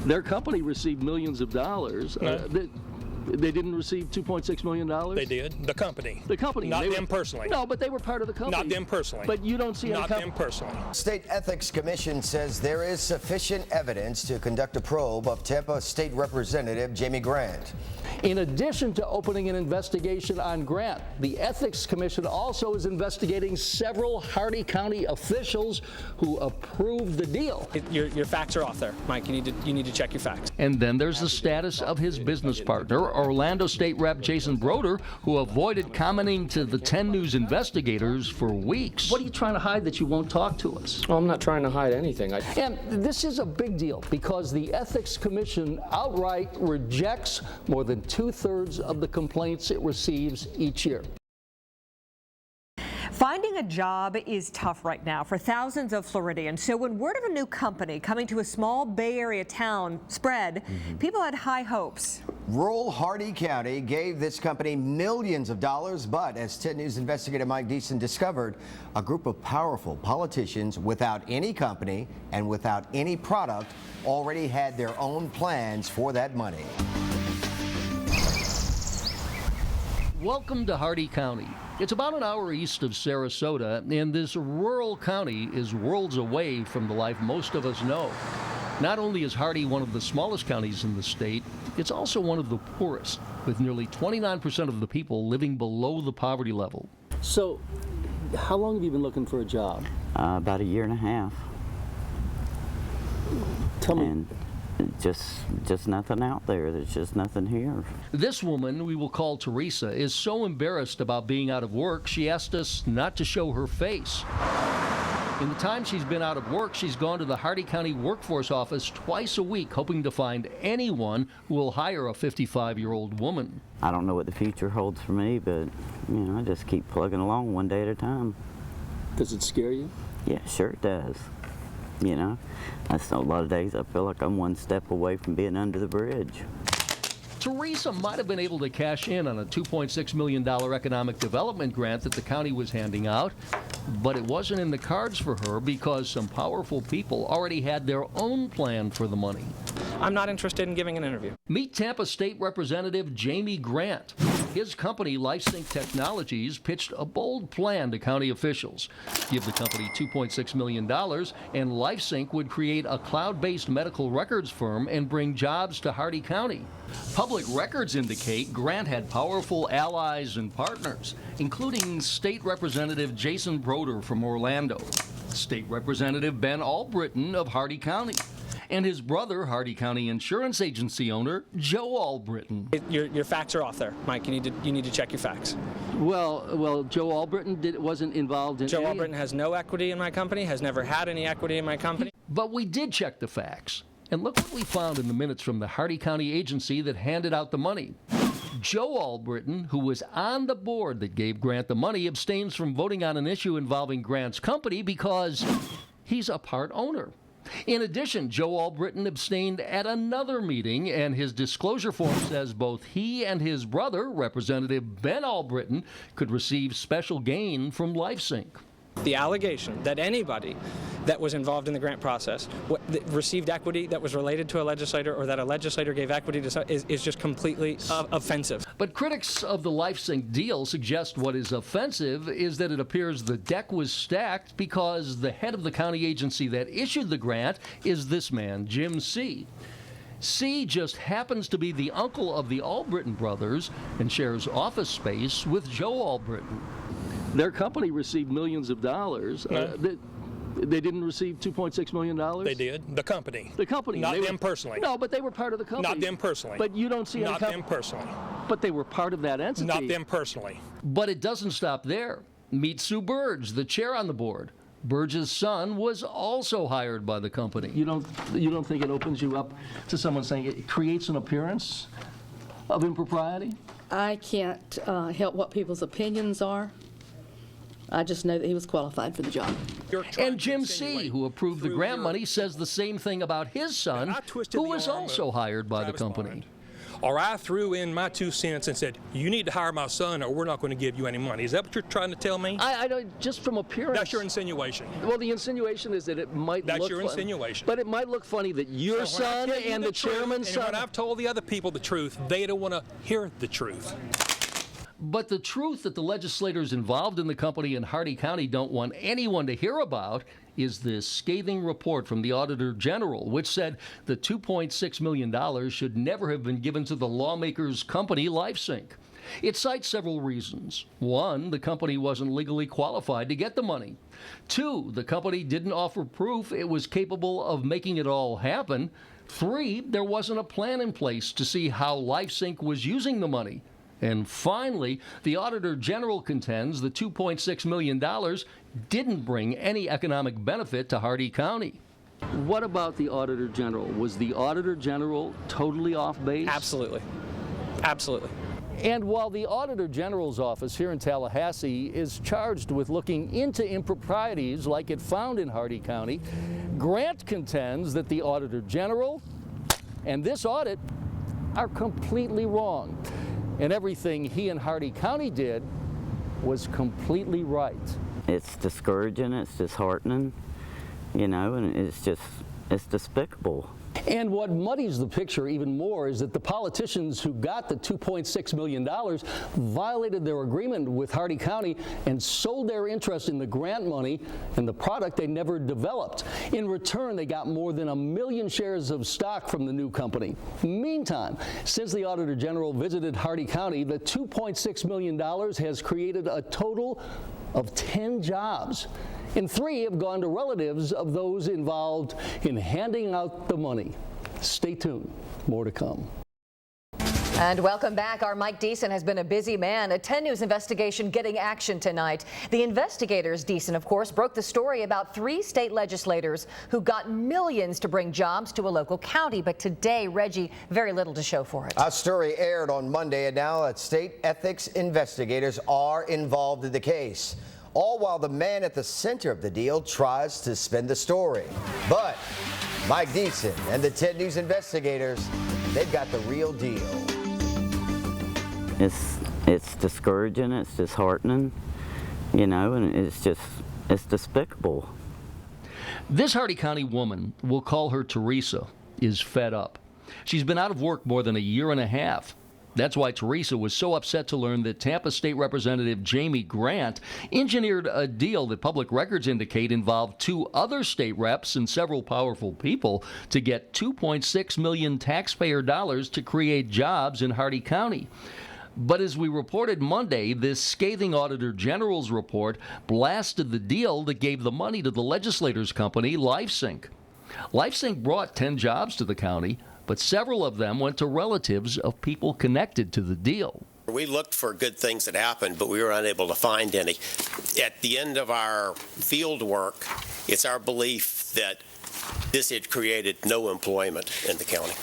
Their company received millions of dollars. They didn't receive $2.6 million? They did. The company. The company. Not them personally. No, but they were part of the company. Not them personally. But you don't see any Not them personally. State Ethics Commission says there is sufficient evidence to conduct a probe of Tampa State Representative Jamie Grant. In addition to opening an investigation on Grant, the Ethics Commission also is investigating several Hardee County officials who approved the deal. Your facts are off there, Mike. You need to check your facts. And then there's the status of his business partner, Orlando State Rep Jason Broder, who avoided commenting to the 10 News investigators for weeks. What are you trying to hide that you won't talk to us? Well, I'm not trying to hide anything. And this is a big deal because the Ethics Commission outright rejects more than 2/3 of the complaints it receives each year. Finding a job is tough right now for thousands of Floridians. So when word of a new company coming to a small Bay Area town spread, people had high hopes. Rural Hardee County gave this company millions of dollars, but as 10 News investigator Mike Deason discovered, a group of powerful politicians without any company and without any product already had their own plans for that money. Welcome to Hardee County. It's about an hour east of Sarasota, and this rural county is worlds away from the life most of us know. Not only is Hardee one of the smallest counties in the state, it's also one of the poorest, with nearly 29% of the people living below the poverty level. So, how long have you been looking for a job? About a year and a half. Tell me. And just nothing out there. There's just nothing here. This woman, we will call Teresa, is so embarrassed about being out of work, she asked us not to show her face. In the time she's been out of work, she's gone to the Hardee County Workforce Office twice a week, hoping to find anyone who will hire a 55-year-old woman. I don't know what the future holds for me, but I just keep plugging along one day at a time. Does it scare you? Yeah, sure it does. That's a lot of days I feel like I'm one step away from being under the bridge. Teresa might have been able to cash in on a $2.6 million economic development grant that the county was handing out, but it wasn't in the cards for her because some powerful people already had their own plan for the money. I'm not interested in giving an interview. Meet Tampa State Representative Jamie Grant. His company, LifeSync Technologies, pitched a bold plan to county officials. Give the company $2.6 million, and LifeSync would create a cloud-based medical records firm and bring jobs to Hardee County. Public records indicate Grant had powerful allies and partners, including State Representative Jason Broder from Orlando, State Representative Ben Albritton of Hardee County, and his brother, Hardee County Insurance Agency owner Joe Albritton. Your facts are off there, Mike. You need to check your facts. Well, Joe Albritton wasn't involved in. Joe Albritton has no equity in my company. Has never had any equity in my company. But we did check the facts, and look what we found in the minutes from the Hardee County agency that handed out the money. Joe Albritton, who was on the board that gave Grant the money, abstains from voting on an issue involving Grant's company because he's a part owner. In addition, Joe Albritton abstained at another meeting, and his disclosure form says both he and his brother, Representative Ben Albritton, could receive special gain from LifeSync. The allegation that anybody that was involved in the grant process received equity that was related to a legislator or that a legislator gave equity to is just completely offensive. But critics of the LifeSync deal suggest what is offensive is that it appears the deck was stacked because the head of the county agency that issued the grant is this man, Jim C. C just happens to be the uncle of the Albritton brothers and shares office space with Joe Albritton. Their company received millions of dollars. They didn't receive $2.6 million? They did. The company. The company. Not them personally. No, but they were part of the company. Not them personally. But you don't see Not them personally. But they were part of that entity. Not them personally. But it doesn't stop there. Meet Sue Burge, the chair on the board. Burge's son was also hired by the company. You don't think it opens you up to someone saying it creates an appearance of impropriety? I can't help what people's opinions are. I just know that he was qualified for the job. And Jim C., who approved the grant money, says the same thing about his son, who was also hired by the company. or I threw in my 2 cents and said, you need to hire my son or we're not going to give you any money. Is that what you're trying to tell me? I don't, just from appearance. That's your insinuation. Well, the insinuation is that it might That's look your funny, insinuation. but it might look funny that your So when I son tell you and the truth, chairman's and son. when I've told the other people the truth, they don't want to hear the truth. But the truth that the legislators involved in the company in Hardee County don't want anyone to hear about is this scathing report from the Auditor General, which said the $2.6 million should never have been given to the lawmakers' company, LifeSync. It cites several reasons. 1, the company wasn't legally qualified to get the money. 2, the company didn't offer proof it was capable of making it all happen. 3, there wasn't a plan in place to see how LifeSync was using the money. And finally, the Auditor General contends the $2.6 million didn't bring any economic benefit to Hardee County. What about the Auditor General? Was the Auditor General totally off base? Absolutely. Absolutely. And while the Auditor General's office here in Tallahassee is charged with looking into improprieties like it found in Hardee County, Grant contends that the Auditor General and this audit are completely wrong. And everything he and Hardee County did was completely right. It's discouraging, it's disheartening, you know, and it's despicable. And what muddies the picture even more is that the politicians who got the $2.6 million violated their agreement with Hardee County and sold their interest in the grant money and the product they never developed. In return, they got more than 1 million shares of stock from the new company. Meantime, since the Auditor General visited Hardee County, the $2.6 million has created a total of 10 jobs. And 3 have gone to relatives of those involved in handing out the money. Stay tuned. More to come. And welcome back. Our Mike Deason has been a busy man. A 10 News investigation getting action tonight. The investigators, Deason, of course, broke the story about 3 state legislators who got millions to bring jobs to a local county. But today, Reggie, very little to show for it. A story aired on Monday, and now state ethics investigators are involved in the case. All while the man at the center of the deal tries to spin the story. But Mike Deason and the 10 News investigators, they've got the real deal. It's discouraging, it's disheartening, you know, and it's despicable. This Hardee County woman, we'll call her Teresa, is fed up. She's been out of work more than a year and a half. That's why Teresa was so upset to learn that Tampa State Representative Jamie Grant engineered a deal that public records indicate involved 2 other state reps and several powerful people to get $2.6 million taxpayer dollars to create jobs in Hardee County. But as we reported Monday, this scathing Auditor General's report blasted the deal that gave the money to the legislators' company, LifeSync. LifeSync brought 10 jobs to the county, but several of them went to relatives of people connected to the deal. We looked for good things that happened, but we were unable to find any. At the end of our field work, it's our belief that this had created no employment in the county.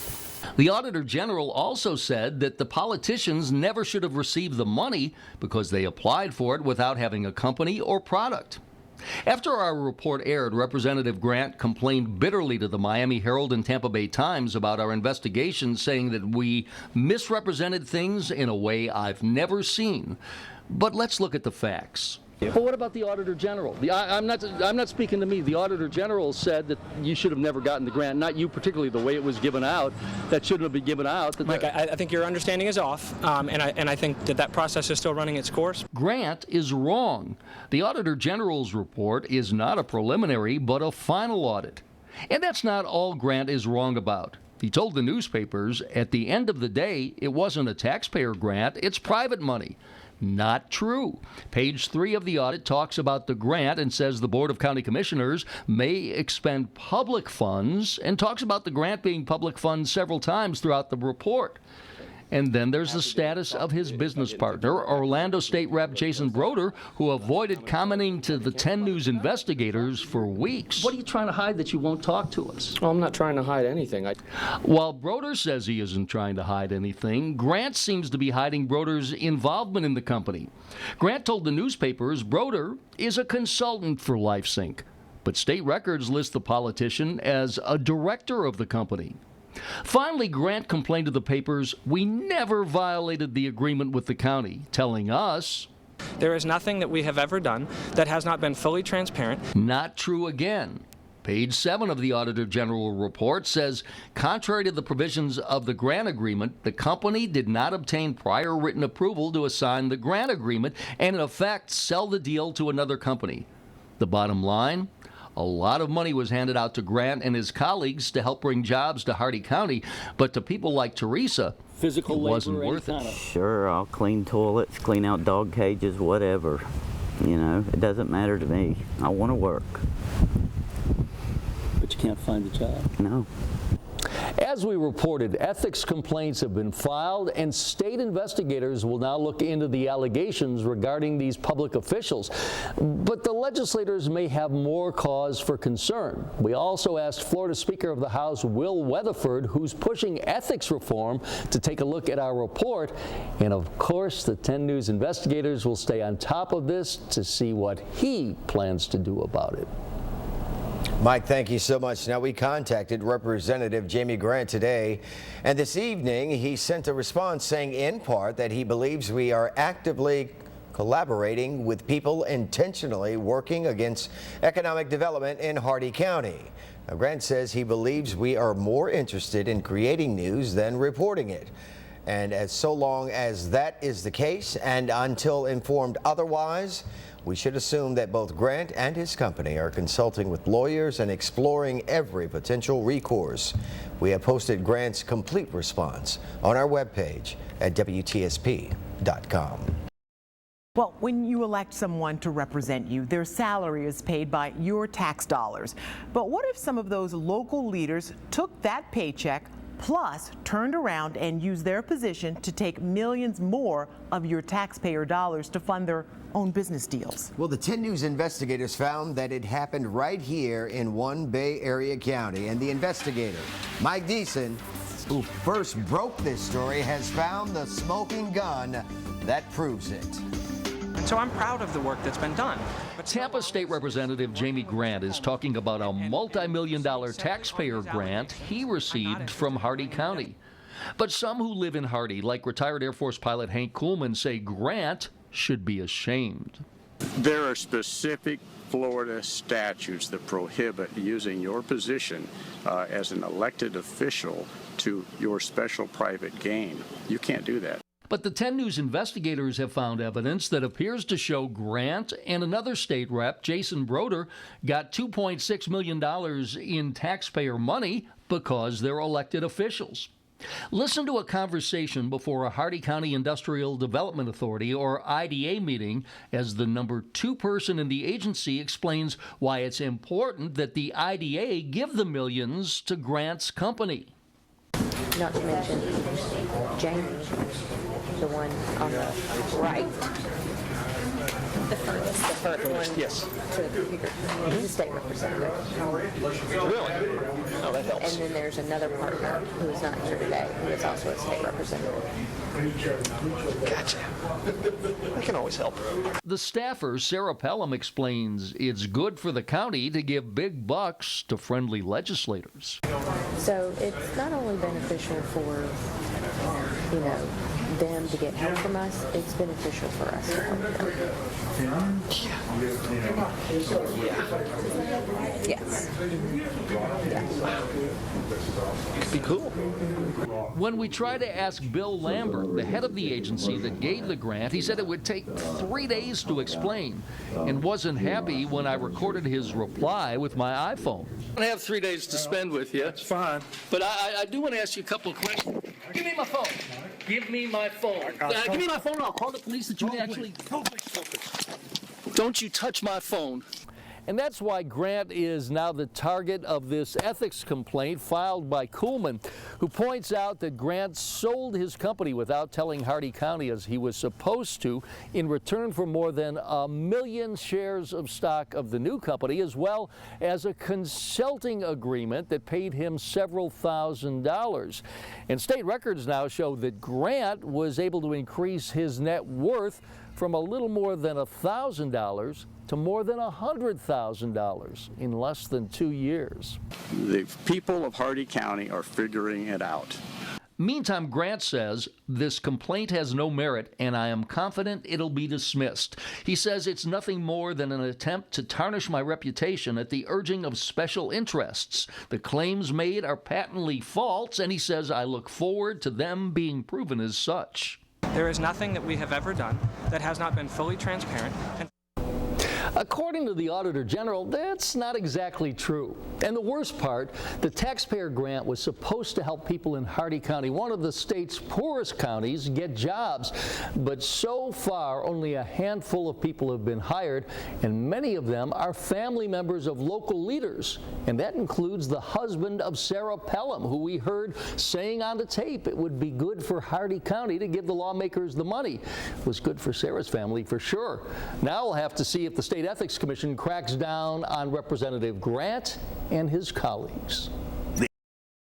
The Auditor General also said that the politicians never should have received the money because they applied for it without having a company or product. After our report aired, Representative Grant complained bitterly to the Miami Herald and Tampa Bay Times about our investigation, saying that we misrepresented things in a way I've never seen. But let's look at the facts. But what about the Auditor General? I'm not speaking to me. The Auditor General said that you should have never gotten the grant, not you particularly, the way it was given out. That shouldn't have been given out. Mike, I think your understanding is off, and I think that process is still running its course. Grant is wrong. The Auditor General's report is not a preliminary, but a final audit. And that's not all Grant is wrong about. He told the newspapers, at the end of the day, it wasn't a taxpayer grant, it's private money. Not true. Page 3 of the audit talks about the grant and says the Board of County Commissioners may expend public funds, and talks about the grant being public funds several times throughout the report. And then there's the status of his business partner, Orlando State Rep Jason Broder, who avoided commenting to the 10 News investigators for weeks. What are you trying to hide that you won't talk to us? Well, I'm not trying to hide anything. While Broder says he isn't trying to hide anything, Grant seems to be hiding Broder's involvement in the company. Grant told the newspapers Broder is a consultant for LifeSync, but state records list the politician as a director of the company. Finally, Grant complained to the papers, "We never violated the agreement with the county," telling us, There is nothing that we have ever done that has not been fully transparent. not true again. Page 7 of the Auditor General report says, contrary to the provisions of the grant agreement, the company did not obtain prior written approval to assign the grant agreement and, in effect, sell the deal to another company. The bottom line? A lot of money was handed out to Grant and his colleagues to help bring jobs to Hardee County, but to people like Teresa, it wasn't worth it. Sure, I'll clean toilets, clean out dog cages, whatever. You know, it doesn't matter to me. I want to work. But you can't find a job. No. As we reported, ethics complaints have been filed, and state investigators will now look into the allegations regarding these public officials. But the legislators may have more cause for concern. We also asked Florida Speaker of the House Will Weatherford, who's pushing ethics reform, to take a look at our report. And of course, the 10 News investigators will stay on top of this to see what he plans to do about it. Mike, thank you so much. Now, we contacted Representative Jamie Grant today, and this evening he sent a response saying in part that he believes we are actively collaborating with people intentionally working against economic development in Hardee County. Now, Grant says he believes we are more interested in creating news than reporting it. And as so long as that is the case and until informed otherwise, we should assume that both Grant and his company are consulting with lawyers and exploring every potential recourse. We have posted Grant's complete response on our webpage at WTSP.com. Well, when you elect someone to represent you, their salary is paid by your tax dollars. But what if some of those local leaders took that paycheck plus turned around and used their position to take millions more of your taxpayer dollars to fund their own business deals? Well, the 10 News investigators found that it happened right here in one Bay Area county, and the investigator, Mike Deason, who first broke this story, has found the smoking gun that proves it. And so I'm proud of the work that's been done. But Tampa State Representative Jamie Grant is talking about a multi-million-dollar taxpayer grant he received from Hardee County. But some who live in Hardee, like retired Air Force pilot Hank Kuhlman, say Grant should be ashamed. There are specific Florida statutes that prohibit using your position as an elected official to your special private gain. You can't do that. But the 10 News investigators have found evidence that appears to show Grant and another state rep, Jason Broder, got $2.6 million in taxpayer money because they're elected officials. Listen to a conversation before a Hardee County Industrial Development Authority, or IDA, meeting as the number 2 person in the agency explains why it's important that the IDA give the millions to Grant's company. Not to mention Jamie, the one on the right. The first one. Yes. To the computer. He's a state representative. Really? Oh, that helps. And then there's another partner who is not here today, who is also a state representative. Gotcha. I can always help. The staffer, Sarah Pelham, explains it's good for the county to give big bucks to friendly legislators. So it's not only beneficial for, them to get help from us, it's beneficial for us to help them. Yes. Yeah. Be cool. When we tried to ask Bill Lambert, the head of the agency that gave the grant, he said it would take 3 days to explain and wasn't happy when I recorded his reply with my iPhone. I don't have 3 days to spend with you. That's fine. But I do want to ask you a couple of questions. Give me my phone. Give me my phone. Give me my phone and I'll call the police that you actually... Don't you touch my phone. And that's why Grant is now the target of this ethics complaint filed by Kuhlman, who points out that Grant sold his company without telling Hardee County as he was supposed to in return for more than 1 million shares of stock of the new company, as well as a consulting agreement that paid him several $1,000s. And state records now show that Grant was able to increase his net worth from a little more than $1,000 to more than $100,000 in less than 2 years. The people of Hardee County are figuring it out. Meantime, Grant says this complaint has no merit, and I am confident it'll be dismissed. He says it's nothing more than an attempt to tarnish my reputation at the urging of special interests. The claims made are patently false, and he says I look forward to them being proven as such. There is nothing that we have ever done that has not been fully transparent. According to the Auditor General, that's not exactly true. And the worst part, the taxpayer grant was supposed to help people in Hardee County, one of the state's poorest counties, get jobs. But so far, only a handful of people have been hired, and many of them are family members of local leaders. And that includes the husband of Sarah Pelham, who we heard saying on the tape it would be good for Hardee County to give the lawmakers the money. It was good for Sarah's family for sure. Now we'll have to see if the State Ethics Commission cracks down on Representative Grant and his colleagues. The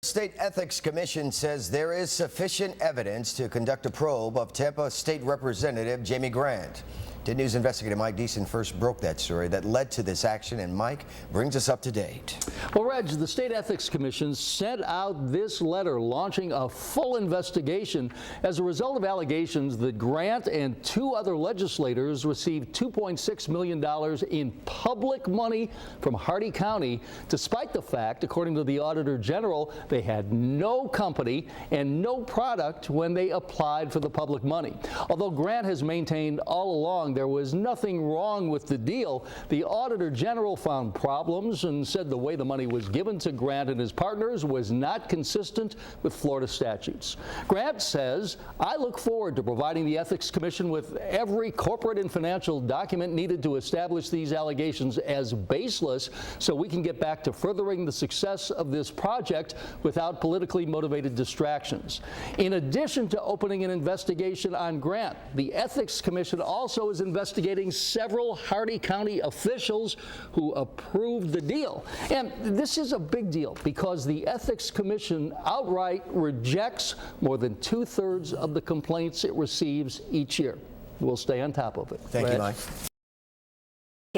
State Ethics Commission says there is sufficient evidence to conduct a probe of Tampa State Representative Jamie Grant. 10 News investigator Mike Deason first broke that story that led to this action, and Mike brings us up to date. Well, Reg, the State Ethics Commission sent out this letter launching a full investigation as a result of allegations that Grant and 2 other legislators received $2.6 million in public money from Hardee County, despite the fact, according to the Auditor General, they had no company and no product when they applied for the public money. Although Grant has maintained all along there was nothing wrong with the deal, the Auditor General found problems and said the way the money was given to Grant and his partners was not consistent with Florida statutes. Grant says, I look forward to providing the Ethics Commission with every corporate and financial document needed to establish these allegations as baseless so we can get back to furthering the success of this project without politically motivated distractions. In addition to opening an investigation on Grant, the Ethics Commission also is investigating several Hardee County officials who approved the deal. And this is a big deal because the Ethics Commission outright rejects more than 2/3 of the complaints it receives each year. We'll stay on top of it. Thank you, Mike.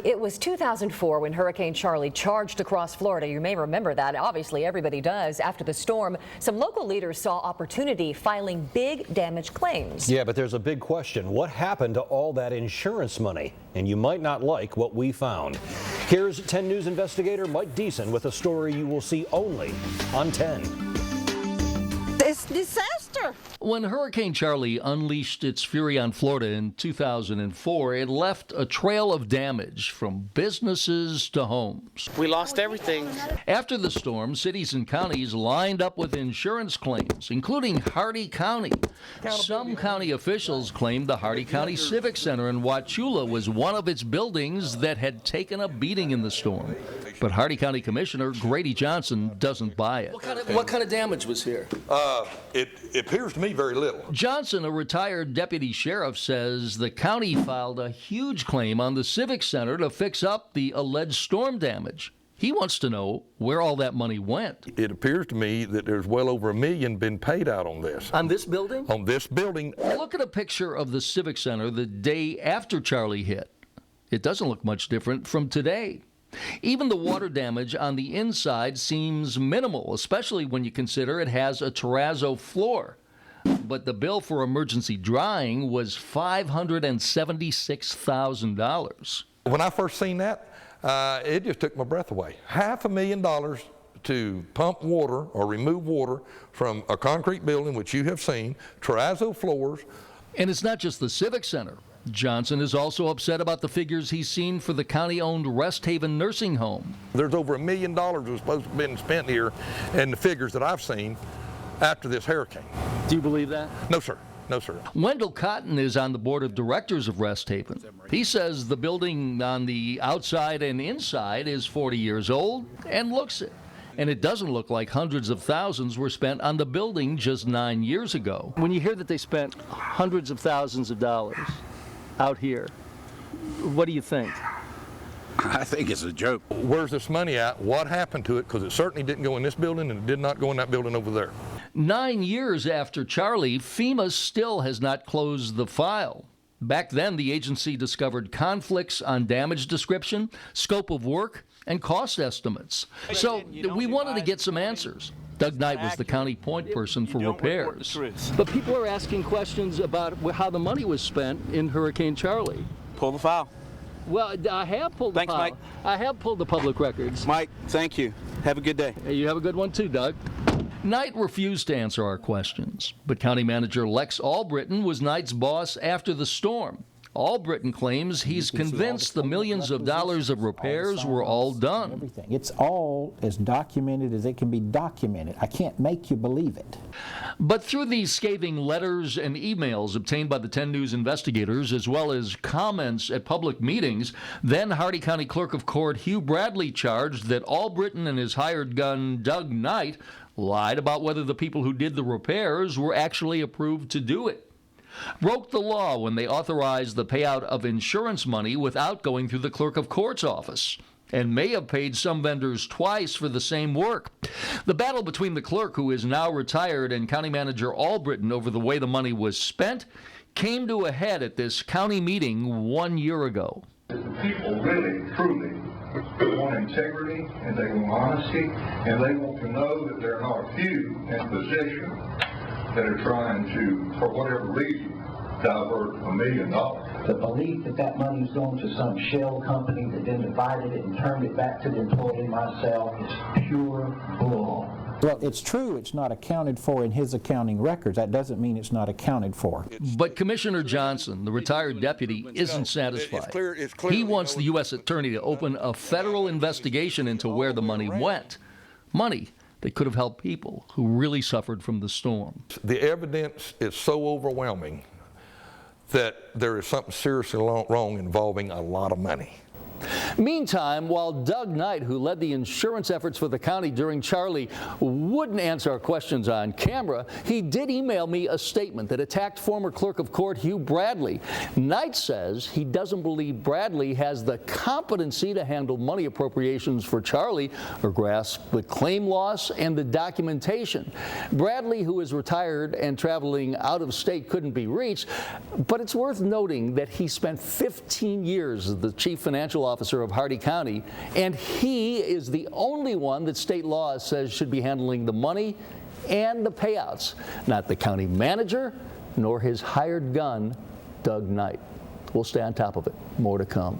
It was 2004 when Hurricane Charlie charged across Florida. You may remember that. Obviously, everybody does. After the storm, some local leaders saw opportunity filing big damage claims. Yeah, but there's a big question. What happened to all that insurance money? And you might not like what we found. Here's 10 News investigator Mike Deason with a story you will see only on 10. It's disaster. When Hurricane Charlie unleashed its fury on Florida in 2004, it left a trail of damage from businesses to homes. We lost everything. After the storm, cities and counties lined up with insurance claims, including Hardee County. Some county officials claimed the Hardee County Civic Center in Wauchula was one of its buildings that had taken a beating in the storm. But Hardee County Commissioner Grady Johnson doesn't buy it. What kind of damage was here? It appears to me very little. Johnson, a retired deputy sheriff, says the county filed a huge claim on the Civic Center to fix up the alleged storm damage. He wants to know where all that money went. It appears to me that there's well over $1 million been paid out on this. On this building? On this building. Look at a picture of the Civic Center the day after Charlie hit. It doesn't look much different from today. Even the water damage on the inside seems minimal, especially when you consider it has a terrazzo floor. But the bill for emergency drying was $576,000. When I first seen that, it just took my breath away. $500,000 to pump water or remove water from a concrete building, which you have seen, terrazzo floors. And it's not just the Civic Center. Johnson is also upset about the figures he's seen for the county-owned Rest Haven nursing home. There's over $1 million was supposed to have been spent here, and the figures that I've seen after this hurricane. Do you believe that? No, sir. No, sir. Wendell Cotton is on the board of directors of Rest Haven. He says the building on the outside and inside is 40 years old and looks it. And it doesn't look like hundreds of thousands were spent on the building just 9 years ago. When you hear that they spent hundreds of thousands of dollars out here, what do you think? I think it's a joke. Where's this money at? What happened to it? Because it certainly didn't go in this building, and it did not go in that building over there. 9 years after Charlie, FEMA still has not closed the file. Back then, the agency discovered conflicts on damage description, scope of work, and cost estimates. So we wanted to get some answers. Doug Knight was the county point person for repairs. But people are asking questions about how the money was spent in Hurricane Charlie. Pull the file. Well, I have pulled the file. Mike. I have pulled the public records. Mike, thank you. Have a good day. Hey, you have a good one too, Doug. Knight refused to answer our questions, but County Manager Lex Albritton was Knight's boss after the storm. Albritton claims he's convinced the millions of dollars of repairs were all done. Everything. It's all as documented as it can be documented. I can't make you believe it. But through these scathing letters and emails obtained by the 10 News investigators, as well as comments at public meetings, then Hardee County Clerk of Court Hugh Bradley charged that Albritton and his hired gun, Doug Knight, lied about whether the people who did the repairs were actually approved to do it. Broke the law when they authorized the payout of insurance money without going through the clerk of court's office, and may have paid some vendors twice for the same work. The battle between the clerk, who is now retired, and County Manager Albritton over the way the money was spent came to a head at this county meeting 1 year ago. People really, truly want integrity, and they want honesty, and they want to know that there are not a few in position that are trying to, for whatever reason, divert $1 million. The belief that that money is going to some shell company that then divided it and turned it back to the employee myself is pure bull. Well, it's true it's not accounted for in his accounting records. That doesn't mean it's not accounted for. But Commissioner Johnson, the retired deputy, isn't satisfied. He wants the U.S. Attorney to open a federal investigation into where the money went. Money that could have helped people who really suffered from the storm. The evidence is so overwhelming that there is something seriously wrong involving a lot of money. Meantime, while Doug Knight, who led the insurance efforts for the county during Charlie, wouldn't answer our questions on camera, he did email me a statement that attacked former clerk of court Hugh Bradley. Knight says he doesn't believe Bradley has the competency to handle money appropriations for Charlie or grasp the claim loss and the documentation. Bradley, who is retired and traveling out of state, couldn't be reached, but it's worth noting that he spent 15 years as the chief financial officer of Hardee County, and he is the only one that state law says should be handling the money and the payouts, not the county manager nor his hired gun, Doug Knight. We'll stay on top of it. More to come.